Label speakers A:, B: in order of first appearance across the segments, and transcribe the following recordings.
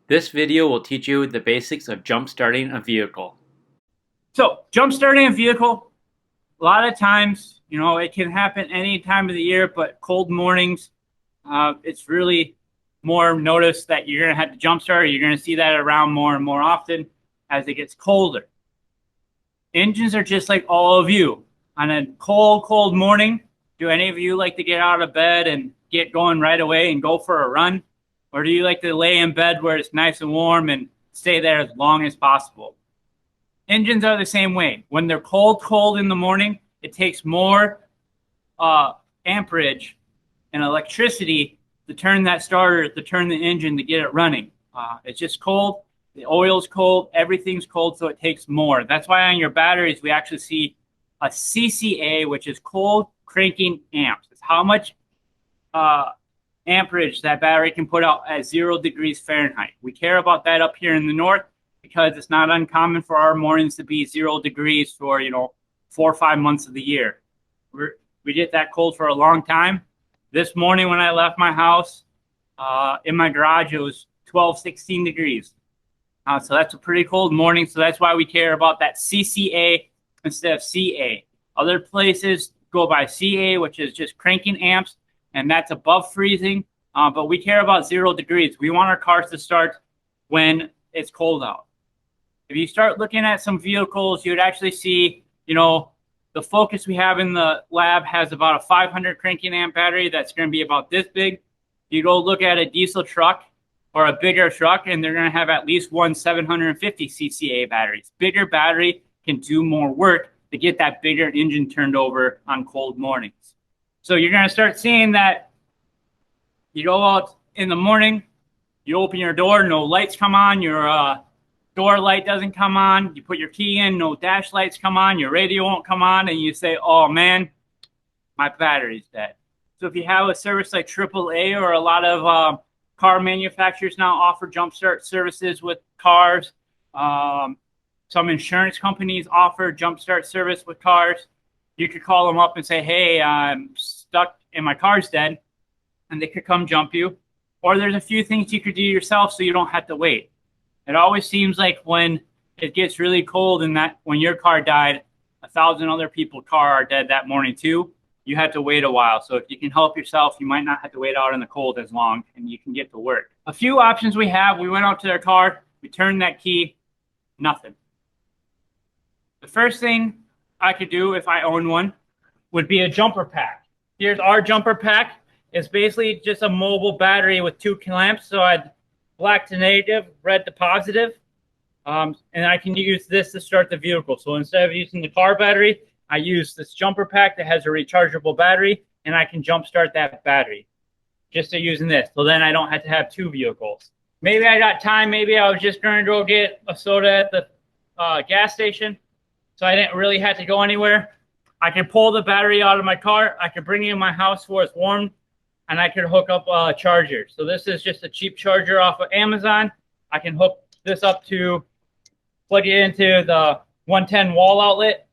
A: This video will teach you the basics of jump starting a vehicle.
B: So jump starting a vehicle, a lot of times, it can happen any time of the year, but cold mornings, it's really more noticed that you're going to have to jump start. You're going to see that around more and more often as it gets colder. Engines are just like all of you. On a cold morning, do any of you like to get out of bed and get going right away and go for a run? Or do you like to lay in bed where it's nice and warm and stay there as long as possible? Engines are the same way. When they're cold in the morning, it takes more amperage and electricity to turn that starter, to turn the engine, to get it running. It's just cold. The oil's cold. Everything's cold, so it takes more. That's why on your batteries, we actually see a CCA, which is cold cranking amps. It's how much amperage that battery can put out at 0 degrees Fahrenheit. We care about that up here in the north because it's not uncommon for our mornings to be 0 degrees for 4 or 5 months of the year. We get that cold for a long time. This morning when I left my house, in my garage, it was 12, 16 degrees. So that's a pretty cold morning. So that's why we care about that CCA instead of CA. Other places go by CA, which is just cranking amps, and that's above freezing. But we care about 0 degrees. We want our cars to start when it's cold out. If you start looking at some vehicles, you'd actually see, the Focus we have in the lab has about a 500 cranking amp battery that's going to be about this big. You go look at a diesel truck or a bigger truck, and they're going to have at least one 750 CCA batteries. Bigger battery can do more work to get that bigger engine turned over on cold mornings. So you're going to start seeing that you go out in the morning, you open your door, no lights come on, your door light doesn't come on, you put your key in, no dash lights come on, your radio won't come on, and you say, oh man, my battery's dead. So if you have a service like AAA, or a lot of car manufacturers now offer jump start services with cars. Some insurance companies offer jump start service with cars. You could call them up and say, hey, I'm stuck and my car's dead, and they could come jump you. Or there's a few things you could do yourself so you don't have to wait. It always seems like when it gets really cold and that when your car died, 1,000 other people's car are dead that morning too. You have to wait a while. So if you can help yourself, you might not have to wait out in the cold as long, and you can get to work. A few options we have: we went out to their car, we turned that key, nothing. The first thing I could do if I owned one would be a jumper pack. Here's our jumper pack. It's basically just a mobile battery with 2 clamps. So I'd black to negative, red to positive. And I can use this to start the vehicle. So instead of using the car battery, I use this jumper pack that has a rechargeable battery, and I can jump start that battery just to using this. So then I don't have to have 2 vehicles. Maybe I got time. Maybe I was just going to go get a soda at the gas station, so I didn't really have to go anywhere. I could pull the battery out of my car. I could bring it in my house where it's warm, and I could hook up a charger. So this is just a cheap charger off of Amazon. I can hook this up to, plug it into the 110 wall outlet,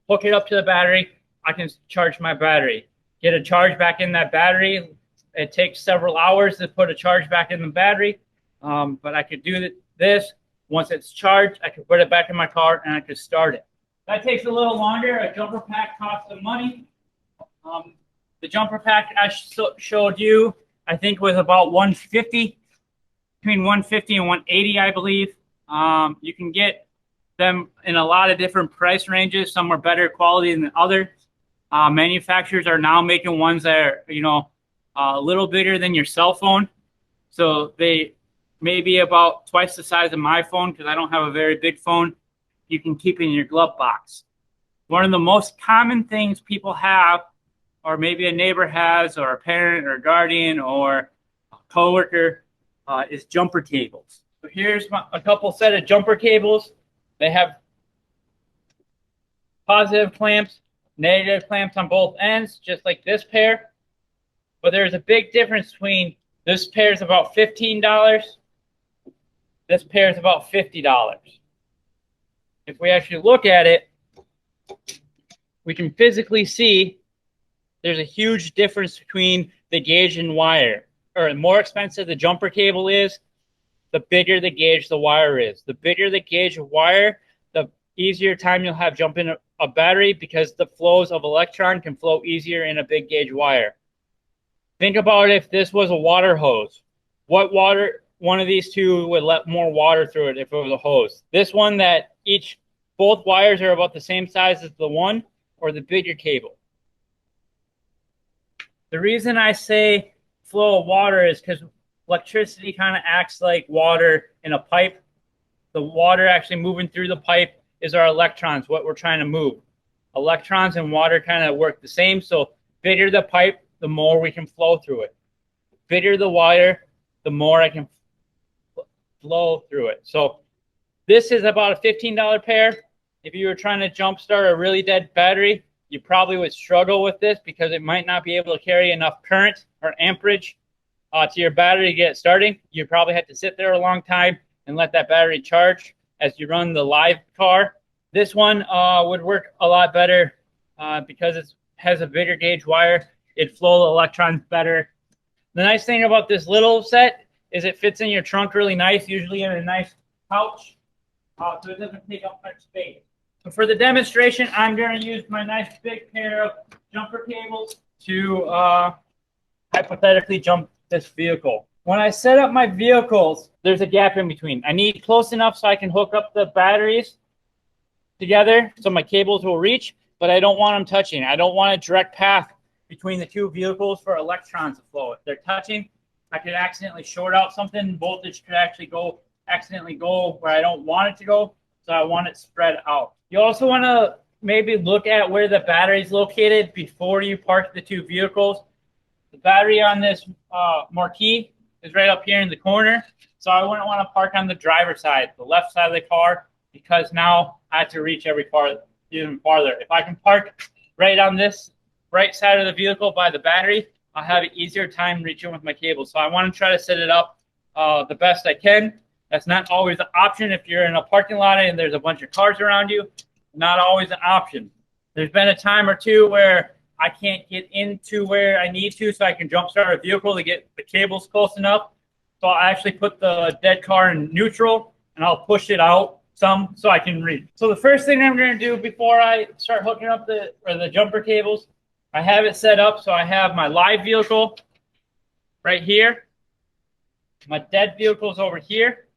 B: hook it up to the battery. I can charge my battery, get a charge back in that battery. It takes several hours to put a charge back in the battery, but I could do this. Once it's charged, I could put it back in my car and I could start it. That takes a little longer. A jumper pack costs some money. The jumper pack I showed you, I think, was about $150, between $150 and $180, I believe. You can get them in a lot of different price ranges. Some are better quality than others. Manufacturers are now making ones that are, a little bigger than your cell phone. So they may be about twice the size of my phone, because I don't have a very big phone. You can keep in your glove box. One of the most common things people have, or maybe a neighbor has, or a parent or a guardian or a coworker, is jumper cables. So here's a couple set of jumper cables. They have positive clamps, negative clamps on both ends, just like this pair. But there's a big difference between this pair is about $15. This pair is about $50. If we actually look at it, we can physically see there's a huge difference between the gauge and wire. Or the more expensive the jumper cable is, the bigger the gauge the wire is. The bigger the gauge of wire, the easier time you'll have jumping a battery, because the flows of electron can flow easier in a big gauge wire. Think about if this was a water hose. What water, one of these two would let more water through it if it was a hose? This one that both wires are about the same size as the one, or the bigger cable? The reason I say flow of water is because electricity kind of acts like water in a pipe. The water actually moving through the pipe is our electrons, what we're trying to move. Electrons and water kind of work the same, so bigger the pipe, the more we can flow through it. Bigger the wire, the more I can flow through it. So this is about a $15 pair. If you were trying to jumpstart a really dead battery, you probably would struggle with this because it might not be able to carry enough current or amperage to your battery to get it starting. You probably have to sit there a long time and let that battery charge as you run the live car. This one would work a lot better because it has a bigger gauge wire. It'd flow the electrons better. The nice thing about this little set is it fits in your trunk really nice, usually in a nice pouch, so it doesn't take up much space. So for the demonstration, I'm going to use my nice big pair of jumper cables to hypothetically jump this vehicle. When I set up my vehicles, there's a gap in between. I need close enough so I can hook up the batteries together so my cables will reach, but I don't want them touching. I don't want a direct path between the two vehicles for electrons to flow. If they're touching, I could accidentally short out something. Voltage could actually accidentally go where I don't want it to go, so I want it spread out. You also want to maybe look at where the battery is located before you park the two vehicles. The battery on this marquee is right up here in the corner, so I wouldn't want to park on the driver's side, the left side of the car, because now I have to reach every car even farther. If I can park right on this right side of the vehicle by the battery, I'll have an easier time reaching with my cable. So I want to try to set it up the best I can. That's not always an option if you're in a parking lot and there's a bunch of cars around you. Not always an option. There's been a time or two where I can't get into where I need to so I can jump start a vehicle to get the cables close enough. So I actually put the dead car in neutral and I'll push it out some so I can read. So the first thing I'm going to do before I start hooking up the jumper cables, I have it set up so I have my live vehicle right here. My dead vehicle's over here.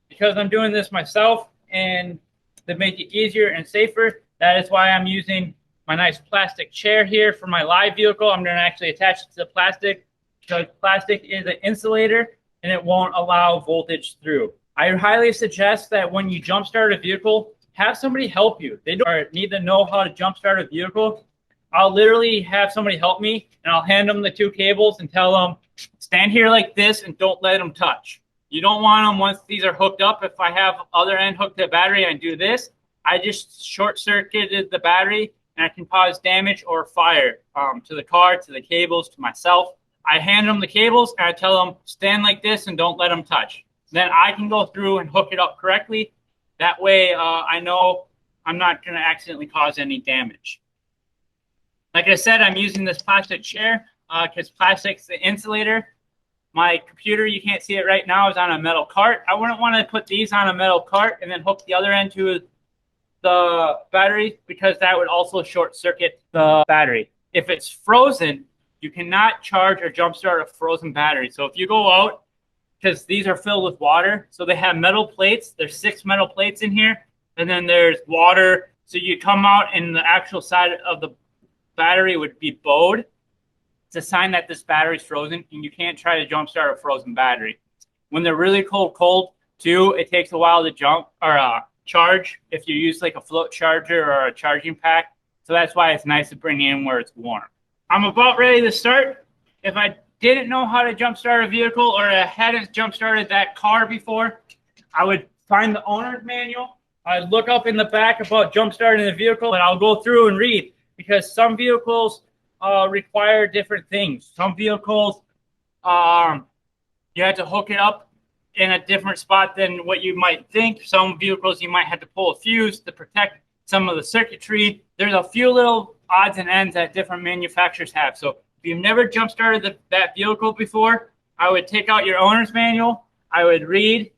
B: Because I'm doing this myself and to make it easier and safer, that is why I'm using my nice plastic chair here for my live vehicle. I'm going to actually attach it to the plastic because plastic is an insulator and it won't allow voltage through. I highly suggest that when you jumpstart a vehicle, have somebody help you. They don't need to know how to jumpstart a vehicle. I'll literally have somebody help me and I'll hand them the two cables and tell them, stand here like this and don't let them touch. You don't want them once these are hooked up. If I have other end hooked to the battery and do this, I just short circuited the battery and I can cause damage or fire to the car, to the cables, to myself. I hand them the cables and I tell them, stand like this and don't let them touch. Then I can go through and hook it up correctly. That way I know I'm not going to accidentally cause any damage. Like I said, I'm using this plastic chair because plastic's the insulator. My computer, you can't see it right now, is on a metal cart. I wouldn't want to put these on a metal cart and then hook the other end to the battery because that would also short circuit the battery. If it's frozen, you cannot charge or jumpstart a frozen battery. So if you go out, because these are filled with water, so they have metal plates. There's 6 metal plates in here, and then there's water. So you come out and the actual side of the battery would be bowed. It's a sign that this battery's frozen, and you can't try to jumpstart a frozen battery. When they're really cold too, it takes a while to charge if you use like a float charger or a charging pack. So that's why it's nice to bring it in where it's warm. I'm about ready to start. If I didn't know how to jumpstart a vehicle or I hadn't jumpstarted that car before, I would find the owner's manual. I'd look up in the back about jumpstarting the vehicle, and I'll go through and read because some vehicles require different things. Some vehicles, you have to hook it up in a different spot than what you might think. Some vehicles, you might have to pull a fuse to protect some of the circuitry. There's a few little odds and ends that different manufacturers have. So if you've never jump-started that vehicle before, I would take out your owner's manual I would read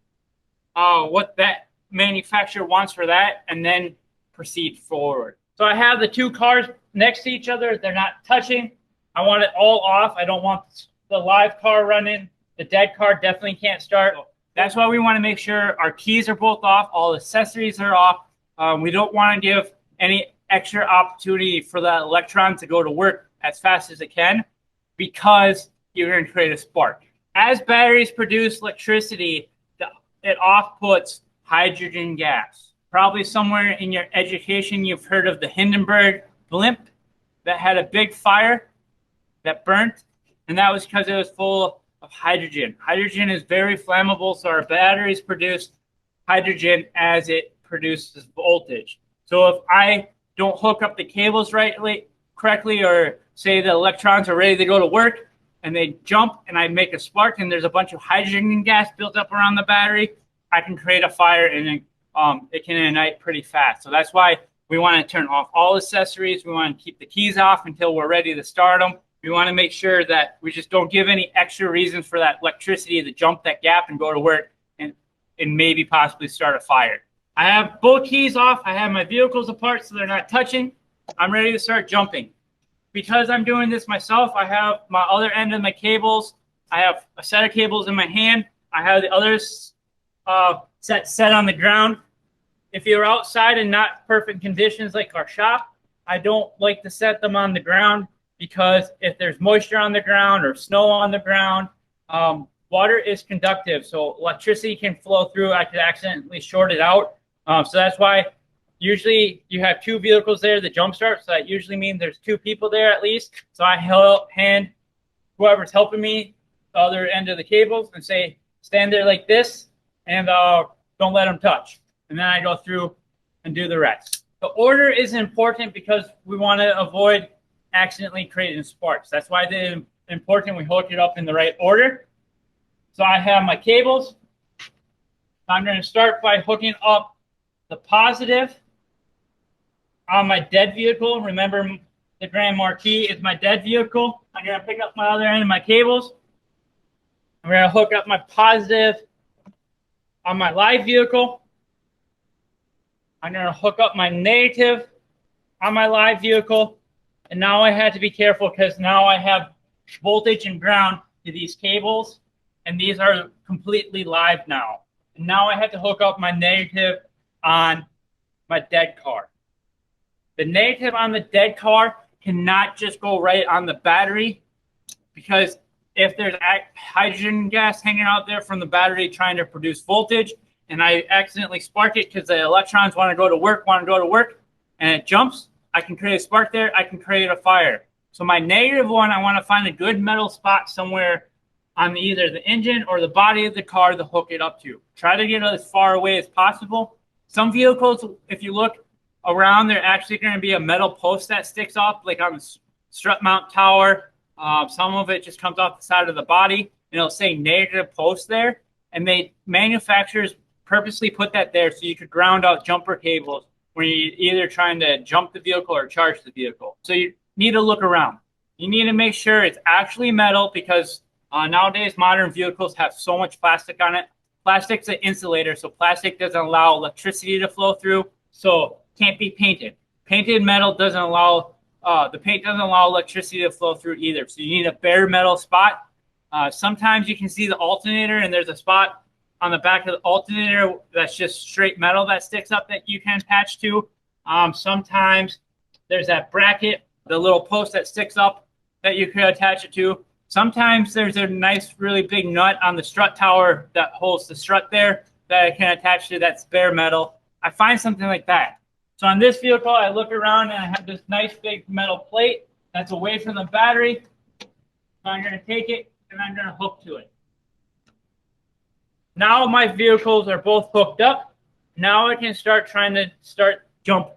B: what that manufacturer wants for that, and then proceed forward. So I have the two cars next to each other. They're not touching. I want it all off. I don't want the live car running. The dead car definitely can't start. That's why we want to make sure our keys are both off. All accessories are off. We don't want to give any extra opportunity for that electron to go to work as fast as it can, because you're going to create a spark. As batteries produce electricity, it off-puts hydrogen gas. Probably somewhere in your education, you've heard of the Hindenburg blimp that had a big fire that burnt, and that was because it was full of hydrogen. Hydrogen is very flammable, so our batteries produce hydrogen as it produces voltage. So if I don't hook up the cables correctly, or say the electrons are ready to go to work and they jump and I make a spark and there's a bunch of hydrogen gas built up around the battery, I can create a fire and it can ignite pretty fast. So that's why we want to turn off all accessories. We want to keep the keys off until we're ready to start them. We want to make sure that we just don't give any extra reasons for that electricity to jump that gap and go to work and maybe possibly start a fire. I have both keys off. I have my vehicles apart so they're not touching. I'm ready to start jumping. Because I'm doing this myself, I have my other end of my cables. I have a set of cables in my hand. I have the others set on the ground. If you're outside in not perfect conditions like our shop, I don't like to set them on the ground, because if there's moisture on the ground or snow on the ground, water is conductive, so electricity can flow through. I could accidentally short it out. So that's why usually you have two vehicles there to jumpstart. So that usually means there's two people there at least. So I hand whoever's helping me the other end of the cables and say, stand there like this, and don't let them touch. And then I go through and do the rest. The order is important because we want to avoid accidentally creating sparks. That's why it's important we hook it up in the right order. So I have my cables. I'm going to start by hooking up the positive on my dead vehicle. Remember, the Grand Marquis is my dead vehicle. I'm going to pick up my other end of my cables. I'm going to hook up my positive on my live vehicle. I'm going to hook up my negative on my live vehicle. And now I had to be careful because now I have voltage and ground to these cables, and these are completely live now. And now I have to hook up my negative on my dead car. The negative on the dead car cannot just go right on the battery, because if there's hydrogen gas hanging out there from the battery trying to produce voltage, and I accidentally spark it because the electrons want to go to work, and it jumps, I can create a spark there. I can create a fire. So my negative one, I want to find a good metal spot somewhere on either the engine or the body of the car to hook it up to. Try to get as far away as possible. Some vehicles, if you look around, they're actually going to be a metal post that sticks off, like on the strut mount tower. Some of it just comes off the side of the body, and it'll say negative post there. And manufacturers purposely put that there so you could ground out jumper cables when you're either trying to jump the vehicle or charge the vehicle. So you need to look around. You need to make sure it's actually metal, because nowadays modern vehicles have so much plastic on it. Plastic's an insulator, so plastic doesn't allow electricity to flow through, so can't be painted. Painted metal doesn't allow, the paint doesn't allow electricity to flow through either, so you need a bare metal spot. Sometimes you can see the alternator, and there's a spot on the back of the alternator that's just straight metal that sticks up that you can attach to. Sometimes there's that bracket, the little post that sticks up that you can attach it to. Sometimes there's a nice, really big nut on the strut tower that holds the strut there that I can attach to, that's bare metal. I find something like that. So on this vehicle, I look around and I have this nice big metal plate that's away from the battery. I'm going to take it and I'm going to hook to it. Now my vehicles are both hooked up. Now I can start jump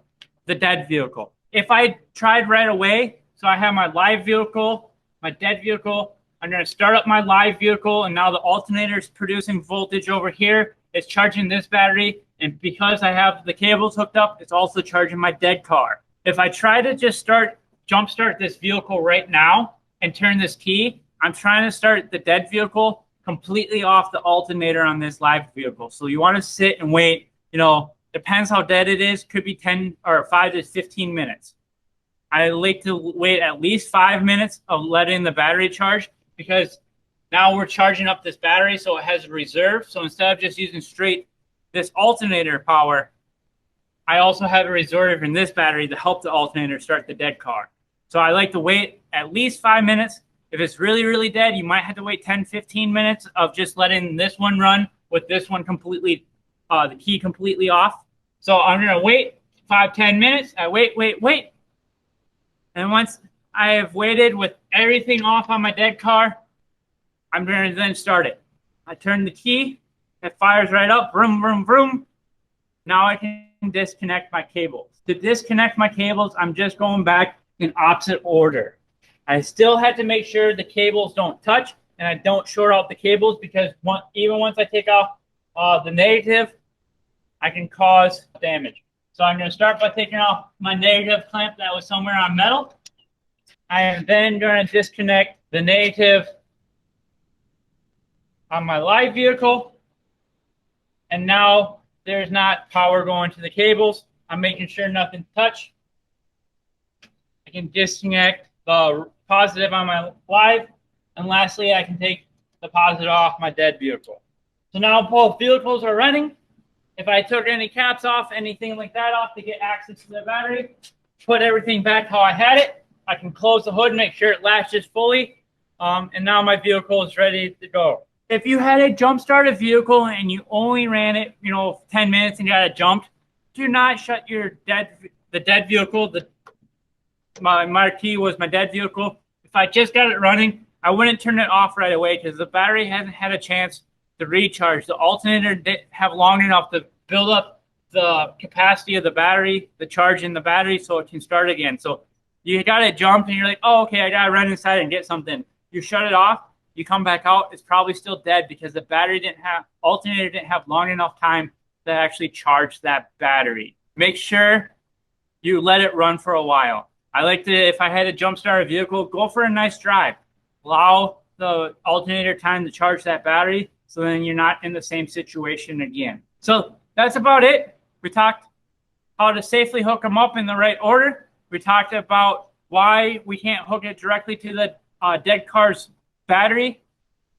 B: the dead vehicle. If I tried right away, so I have my live vehicle, my dead vehicle, I'm going to start up my live vehicle, and now the alternator is producing voltage over here. It's charging this battery, and because I have the cables hooked up, it's also charging my dead car. If I try to just jumpstart this vehicle right now and turn this key, I'm trying to start the dead vehicle, completely off the alternator on this live vehicle. So you want to sit and wait, you know, depends how dead it is, could be 10 or 5 to 15 minutes. I like to wait at least 5 minutes of letting the battery charge, because now we're charging up this battery so it has a reserve. So instead of just using straight this alternator power, I also have a reserve in this battery to help the alternator start the dead car. So I like to wait at least 5 minutes. If it's really, really dead, you might have to wait 10, 15 minutes of just letting this one run with this one completely, the key completely off. So I'm going to wait 5, 10 minutes. I wait. And once I have waited with everything off on my dead car, I'm going to then start it. I turn the key. It fires right up. Vroom, vroom, vroom. Now I can disconnect my cables. To disconnect my cables, I'm just going back in opposite order. I still had to make sure the cables don't touch and I don't short out the cables, because even once I take off the negative, I can cause damage. So I'm going to start by taking off my negative clamp that was somewhere on metal. I am then going to disconnect the negative on my live vehicle. And now there's not power going to the cables. I'm making sure nothing touched. I can disconnect the positive on my live. And lastly, I can take the positive off my dead vehicle. So now both vehicles are running. If I took any caps off, anything like that off to get access to the battery, put everything back how I had it, I can close the hood, make sure it latches fully, and now my vehicle is ready to go. If you had a jump-started vehicle and you only ran it, 10 minutes and you got it jumped, do not shut the dead vehicle. My marquee was my dead vehicle. If I just got it running, I wouldn't turn it off right away, because the battery hasn't had a chance to recharge. The alternator didn't have long enough to build up the capacity of the battery, the charge in the battery, so it can start again. So you got to jump and you're like, oh, okay, I got to run inside and get something. You shut it off, you come back out, it's probably still dead, because the alternator didn't have long enough time to actually charge that battery. Make sure you let it run for a while. I like to, if I had to jumpstart a vehicle, go for a nice drive. Allow the alternator time to charge that battery, so then you're not in the same situation again. So that's about it. We talked how to safely hook them up in the right order. We talked about why we can't hook it directly to the dead car's battery.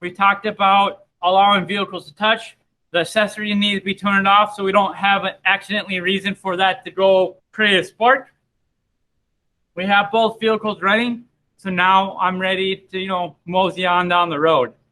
B: We talked about allowing vehicles to touch. The accessory needs to be turned off so we don't have an accidentally reason for that to go create a spark. We have both vehicles running, so now I'm ready to, mosey on down the road.